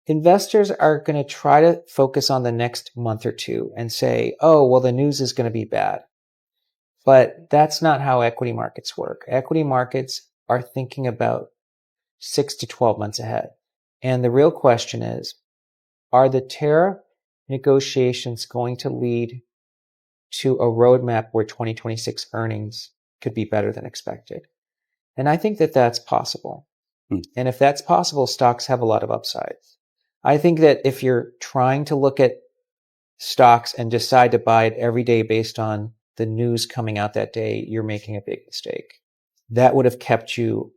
investors are going to try to focus on the next month or two and say, oh, well, the news is going to be bad. But that's not how equity markets work. Equity markets are thinking about 6 to 12 months ahead. And the real question is, are the tariff negotiations going to lead to a roadmap where 2026 earnings could be better than expected? And I think that that's possible. And if that's possible, stocks have a lot of upsides. I think that if you're trying to look at stocks and decide to buy it every day based on the news coming out that day, you're making a big mistake. That would have kept you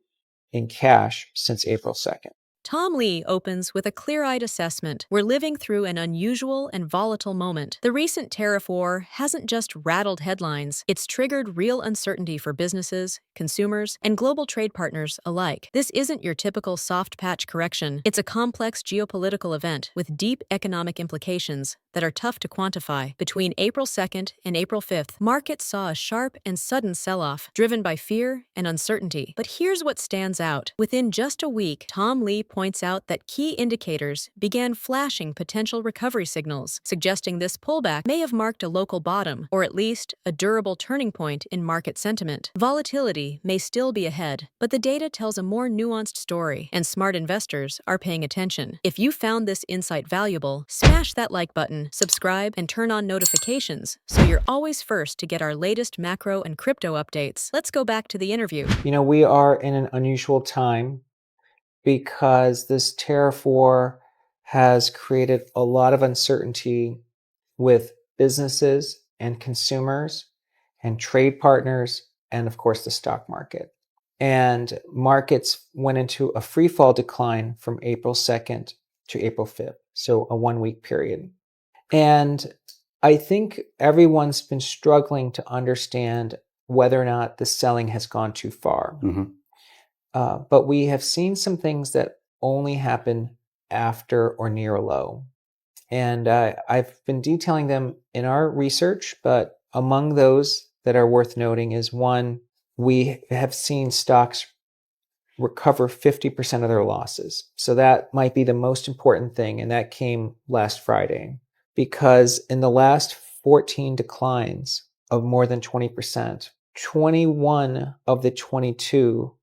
in cash since April 2nd. Tom Lee opens with a clear-eyed assessment. We're living through an unusual and volatile moment. The recent tariff war hasn't just rattled headlines, it's triggered real uncertainty for businesses, consumers, and global trade partners alike. This isn't your typical soft patch correction. It's a complex geopolitical event with deep economic implications that are tough to quantify. Between April 2nd and April 5th, markets saw a sharp and sudden sell-off, driven by fear and uncertainty. But here's what stands out. Within just a week, Tom Lee points out that key indicators began flashing potential recovery signals, suggesting this pullback may have marked a local bottom, or at least a durable turning point in market sentiment. Volatility may still be ahead, but the data tells a more nuanced story, and smart investors are paying attention. If you found this insight valuable, smash that like button, subscribe, and turn on notifications so you're always first to get our latest macro and crypto updates. Let's go back to the interview. We are in an unusual time because this tariff war has created a lot of uncertainty with businesses and consumers and trade partners and, of course, the stock market. And markets went into a free fall decline from April 2nd to April 5th, so a 1-week period. And I think everyone's been struggling to understand whether or not the selling has gone too far. But we have seen some things that only happen after or near a low. And I've been detailing them in our research, but among those that are worth noting is one, we have seen stocks recover 50% of their losses. So that might be the most important thing. And that came last Friday because in the last 14 declines of more than 20%, 21 of the 22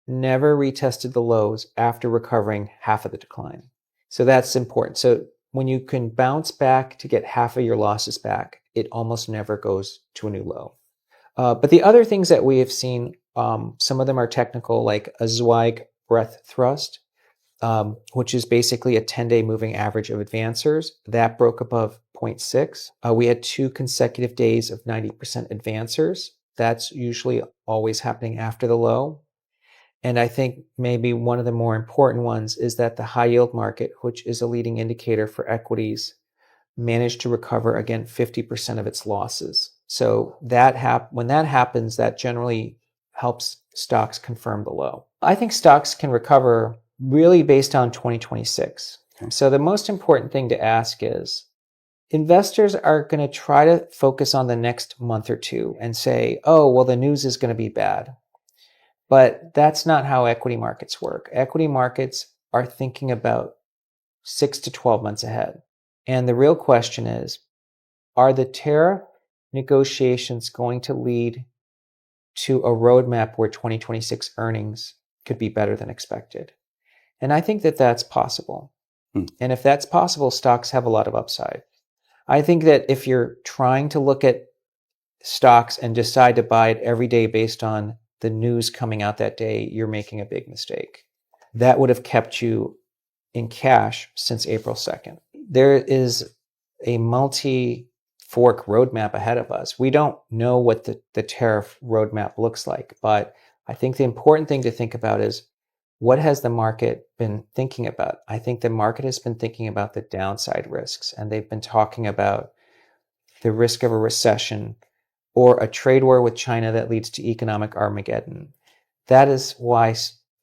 never retested the lows after recovering half of the decline. So that's important. So when you can bounce back to get half of your losses back, it almost never goes to a new low. But the other things that we have seen, some of them are technical, like a Zweig breadth thrust, which is basically a 10-day moving average of advancers. That broke above 0.6. We had 2 consecutive days of 90% advancers. That's usually always happening after the low. And I think maybe one of the more important ones is that the high yield market, which is a leading indicator for equities, managed to recover again 50% of its losses. So when that happens, that generally helps stocks confirm the low. I think stocks can recover really based on 2026. So the most important thing to ask is, investors are going to try to focus on the next month or two and say, oh, well, the news is going to be bad. But that's not how equity markets work. Equity markets are thinking about 6 to 12 months ahead. And the real question is, are the tariff negotiations going to lead to a roadmap where 2026 earnings could be better than expected? And I think that that's possible. And if that's possible, stocks have a lot of upside. I think that if you're trying to look at stocks and decide to buy it every day based on the news coming out that day, you're making a big mistake. That would have kept you in cash since April 2nd. There is a multi-fork roadmap ahead of us. We don't know what the tariff roadmap looks like, but I think the important thing to think about is, what has the market been thinking about? I think the market has been thinking about the downside risks, and they've been talking about the risk of a recession or a trade war with China that leads to economic Armageddon. That is why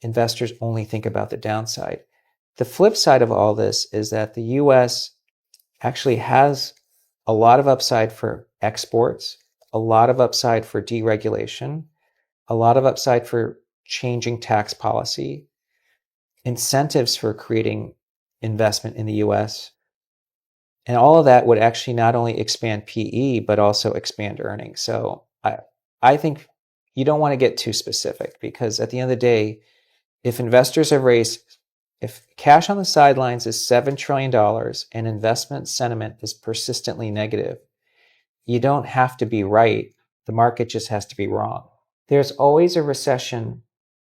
investors only think about the downside. The flip side of all this is that the US actually has a lot of upside for exports, a lot of upside for deregulation, a lot of upside for changing tax policy, incentives for creating investment in the US. And all of that would actually not only expand PE, but also expand earnings. So I think you don't want to get too specific, because at the end of the day, if investors have raised, if cash on the sidelines is $7 trillion and investment sentiment is persistently negative, you don't have to be right. The market just has to be wrong. There's always a recession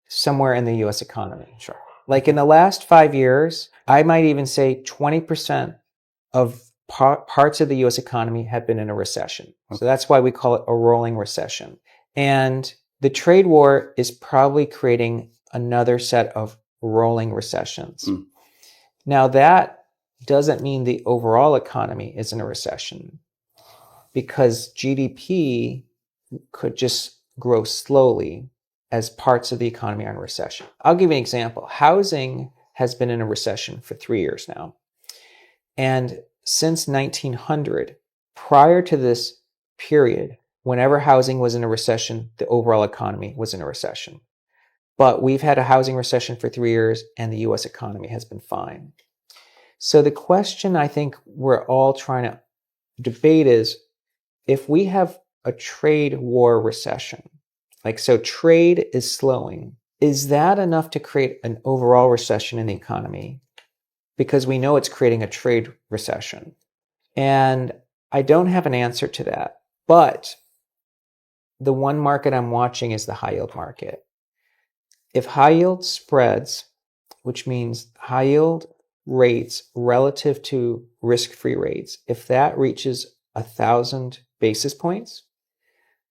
somewhere in the US economy. Sure. Like in the last 5 years, I might even say 20% of parts of the US economy have been in a recession. So that's why we call it a rolling recession. And the trade war is probably creating another set of rolling recessions. Now, that doesn't mean the overall economy is in a recession, because GDP could just grow slowly as parts of the economy are in recession. I'll give you an example. Housing has been in a recession for 3 years now. And since 1900, prior to this period, whenever housing was in a recession, the overall economy was in a recession. But we've had a housing recession for 3 years, and the US economy has been fine. So the question I think we're all trying to debate is, if we have a trade war recession, like so trade is slowing, is that enough to create an overall recession in the economy? Because we know it's creating a trade recession. And I don't have an answer to that. But the one market I'm watching is the high yield market. If high yield spreads, which means high yield rates relative to risk-free rates, if that reaches 1,000 basis points,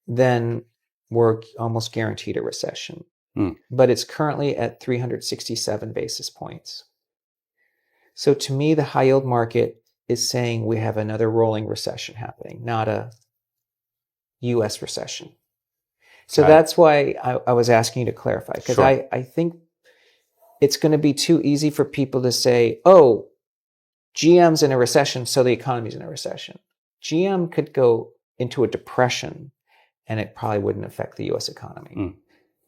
then we're almost guaranteed a recession. But it's currently at 367 basis points. So to me, the high yield market is saying we have another rolling recession happening, not a US recession. So that's why I was asking you to clarify, because I think it's going to be too easy for people to say, oh, GM's in a recession, so the economy's in a recession. GM could go into a depression and it probably wouldn't affect the US economy.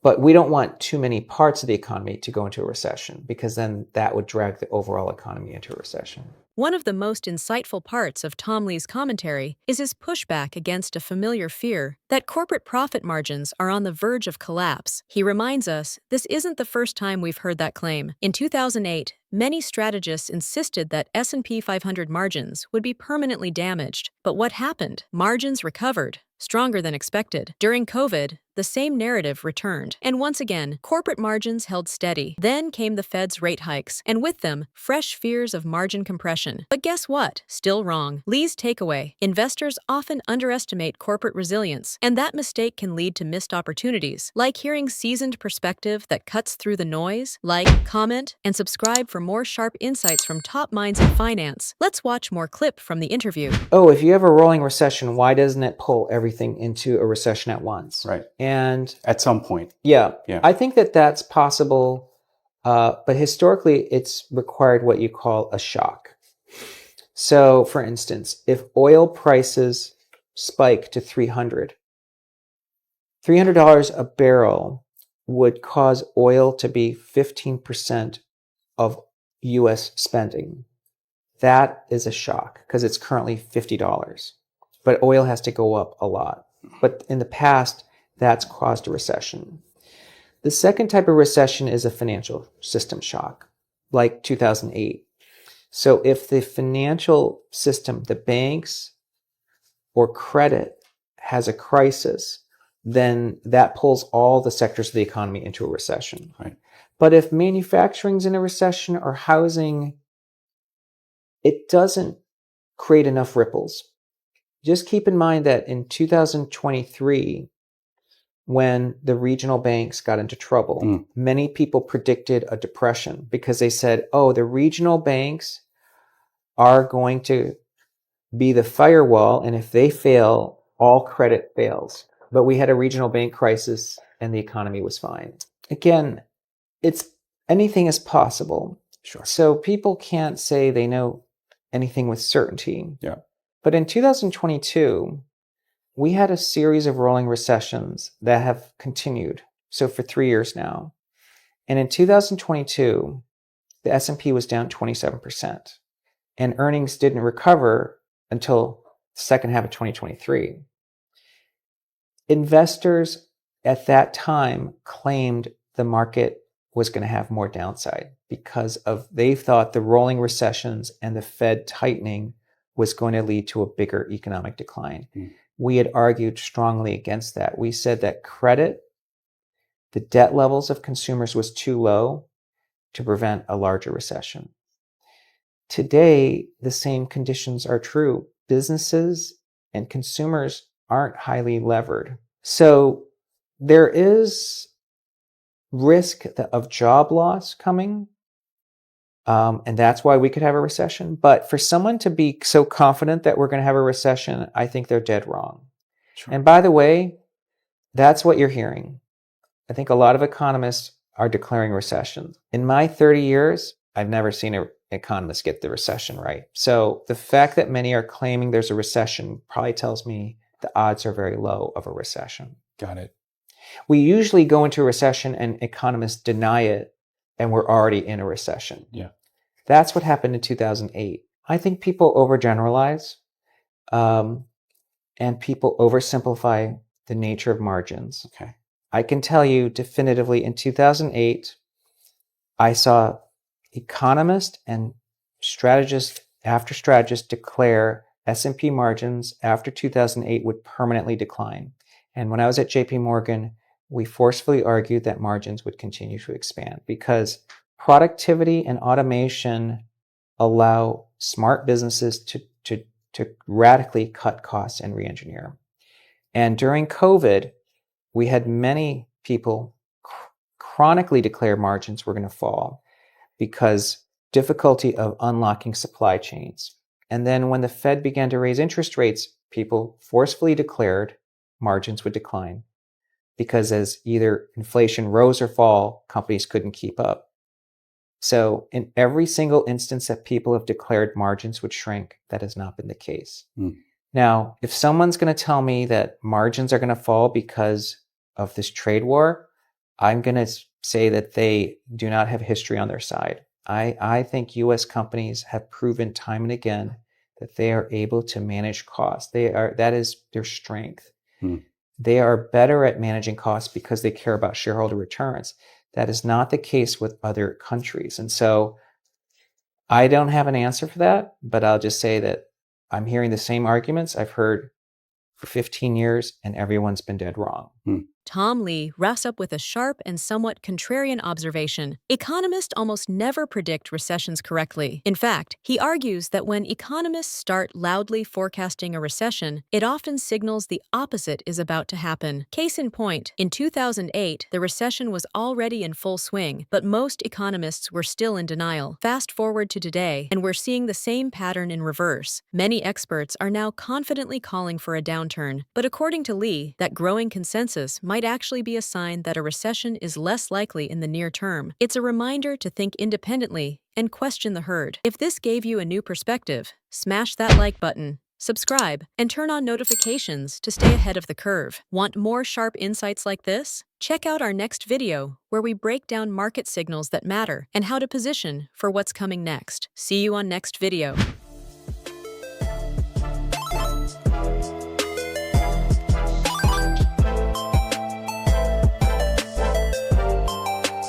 But we don't want too many parts of the economy to go into a recession, because then that would drag the overall economy into a recession. One of the most insightful parts of Tom Lee's commentary is his pushback against a familiar fear that corporate profit margins are on the verge of collapse. He reminds us this isn't the first time we've heard that claim. In 2008, many strategists insisted that S&P 500 margins would be permanently damaged. But what happened? Margins recovered, stronger than expected. During COVID, the same narrative returned. And once again, corporate margins held steady. Then came the Fed's rate hikes, and with them, fresh fears of margin compression. But guess what? Still wrong. Lee's takeaway: investors often underestimate corporate resilience, and that mistake can lead to missed opportunities, like hearing seasoned perspective that cuts through the noise. Like, comment, and subscribe for more sharp insights from top minds in finance. Let's watch more clip from the interview. Oh, if you have a rolling recession, why doesn't it pull everything into a recession at once? Right. And at some point. Yeah. I think that that's possible. But historically, it's required what you call a shock. So, for instance, if oil prices spike to $300 a barrel would cause oil to be 15% of US spending. That is a shock, because it's currently $50. But oil has to go up a lot. But in the past, that's caused a recession. The second type of recession is a financial system shock, like 2008. So if the financial system, the banks or credit, has a crisis, then that pulls all the sectors of the economy into a recession. Right. But if manufacturing's in a recession or housing, it doesn't create enough ripples. Just keep in mind that in 2023, when the regional banks got into trouble, many people predicted a depression, because they said, oh, the regional banks are going to be the firewall, and if they fail, all credit fails. But we had a regional bank crisis and the economy was fine. Again, anything is possible. Sure. So people can't say they know anything with certainty. Yeah. But in 2022, we had a series of rolling recessions that have continued. So for 3 years now. And in 2022, the S&P was down 27%, and earnings didn't recover until the second half of 2023. Investors at that time claimed the market was going to have more downside because of they thought the rolling recessions and the Fed tightening was going to lead to a bigger economic decline. We had argued strongly against that. We said that credit, the debt levels of consumers was too low to prevent a larger recession. Today, the same conditions are true. Businesses and consumers aren't highly levered. So there is risk of job loss coming, and that's why we could have a recession. But for someone to be so confident that we're going to have a recession, I think they're dead wrong. Sure. And by the way, that's what you're hearing. I think a lot of economists are declaring recessions. In my 30 years, I've never seen an economist get the recession right. So the fact that many are claiming there's a recession probably tells me the odds are very low of a recession. Got it. We usually go into a recession and economists deny it, and we're already in a recession. Yeah. That's what happened in 2008. I think people overgeneralize, and people oversimplify the nature of margins. Okay. I can tell you definitively in 2008, I saw economists and strategists after strategists declare S&P margins after 2008 would permanently decline. And when I was at JP Morgan, we forcefully argued that margins would continue to expand because productivity and automation allow smart businesses to radically cut costs and re-engineer. And during COVID, we had many people chronically declare margins were going to fall because difficulty of unlocking supply chains. And then when the Fed began to raise interest rates, people forcefully declared margins would decline because as either inflation rose or fall, companies couldn't keep up. So in every single instance that people have declared margins would shrink, that has not been the case. Now, if someone's going to tell me that margins are going to fall because of this trade war, I'm going to say that they do not have history on their side. I think U.S. companies have proven time and again that they are able to manage costs. That is their strength. They are better at managing costs because they care about shareholder returns. That is not the case with other countries. And so I don't have an answer for that, but I'll just say that I'm hearing the same arguments I've heard for 15 years, and everyone's been dead wrong. Tom Lee wraps up with a sharp and somewhat contrarian observation. Economists almost never predict recessions correctly. In fact, he argues that when economists start loudly forecasting a recession, it often signals the opposite is about to happen. Case in point, in 2008, the recession was already in full swing, but most economists were still in denial. Fast forward to today, and we're seeing the same pattern in reverse. Many experts are now confidently calling for a downturn, but according to Lee, that growing consensus might actually be a sign that a recession is less likely in the near term. It's a reminder to think independently and question the herd. If this gave you a new perspective, smash that like button, subscribe, and turn on notifications to stay ahead of the curve. Want more sharp insights like this? Check out our next video where we break down market signals that matter and how to position for what's coming next. See you on next video.